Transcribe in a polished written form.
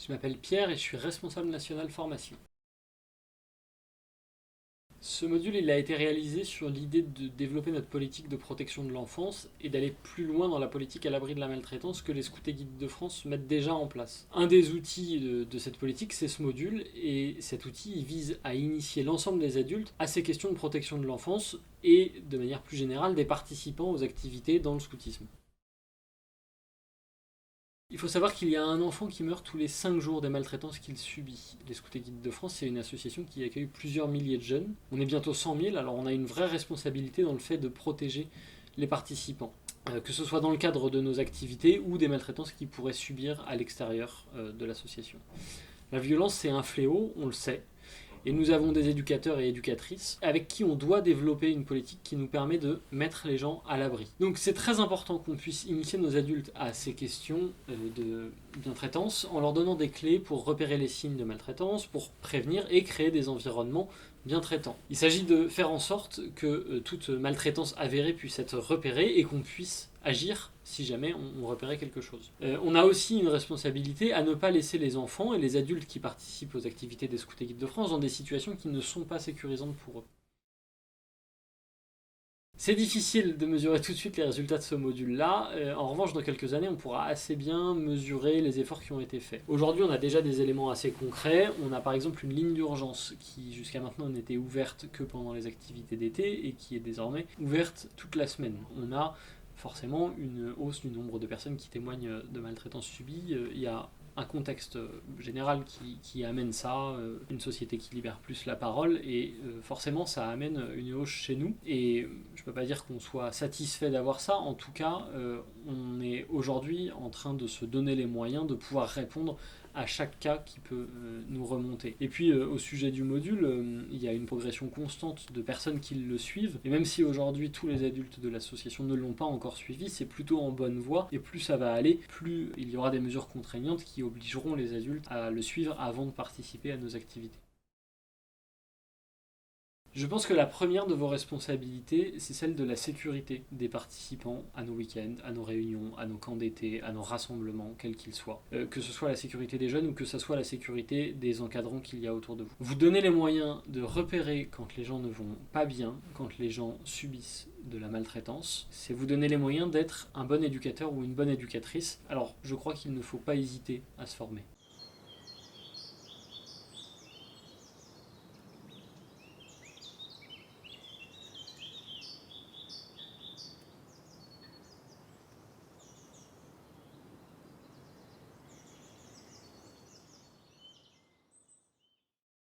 Je m'appelle Pierre et je suis responsable national formation. Ce module il a été réalisé sur l'idée de développer notre politique de protection de l'enfance et d'aller plus loin dans la politique à l'abri de la maltraitance que les Scouts et Guides de France mettent déjà en place. Un des outils de cette politique, c'est ce module, et cet outil il vise à initier l'ensemble des adultes à ces questions de protection de l'enfance et, de manière plus générale, des participants aux activités dans le scoutisme. Il faut savoir qu'il y a un enfant qui meurt tous les 5 jours des maltraitances qu'il subit. Les Scouts et Guides de France, c'est une association qui accueille plusieurs milliers de jeunes. On est bientôt 100 000, alors on a une vraie responsabilité dans le fait de protéger les participants. Que ce soit dans le cadre de nos activités ou des maltraitances qu'ils pourraient subir à l'extérieur de l'association. La violence, c'est un fléau, on le sait. Et nous avons des éducateurs et éducatrices avec qui on doit développer une politique qui nous permet de mettre les gens à l'abri. Donc c'est très important qu'on puisse initier nos adultes à ces questions de maltraitance en leur donnant des clés pour repérer les signes de maltraitance, pour prévenir et créer des environnements bien traitants. Il s'agit de faire en sorte que toute maltraitance avérée puisse être repérée et qu'on puisse agir si jamais on repérait quelque chose. On a aussi une responsabilité à ne pas laisser les enfants et les adultes qui participent aux activités des Scouts et Guides de France dans des situations qui ne sont pas sécurisantes pour eux. C'est difficile de mesurer tout de suite les résultats de ce module-là. En revanche, dans quelques années, on pourra assez bien mesurer les efforts qui ont été faits. Aujourd'hui, on a déjà des éléments assez concrets. On a par exemple une ligne d'urgence qui, jusqu'à maintenant, n'était ouverte que pendant les activités d'été et qui est désormais ouverte toute la semaine. On a forcément une hausse du nombre de personnes qui témoignent de maltraitance subie. Il y a un contexte général qui amène ça, une société qui libère plus la parole, et forcément ça amène une hausse chez nous. Et je peux pas dire qu'on soit satisfait d'avoir ça, en tout cas on est aujourd'hui en train de se donner les moyens de pouvoir répondre à chaque cas qui peut nous remonter. Et puis au sujet du module, il y a une progression constante de personnes qui le suivent, et même si aujourd'hui tous les adultes de l'association ne l'ont pas encore suivi, c'est plutôt en bonne voie, et plus ça va aller, plus il y aura des mesures contraignantes qui obligeront les adultes à le suivre avant de participer à nos activités. Je pense que la première de vos responsabilités, c'est celle de la sécurité des participants à nos week-ends, à nos réunions, à nos camps d'été, à nos rassemblements, quels qu'ils soient. Que ce soit la sécurité des jeunes ou que ce soit la sécurité des encadrants qu'il y a autour de vous. Vous donnez les moyens de repérer quand les gens ne vont pas bien, quand les gens subissent de la maltraitance. C'est vous donner les moyens d'être un bon éducateur ou une bonne éducatrice. Alors, je crois qu'il ne faut pas hésiter à se former.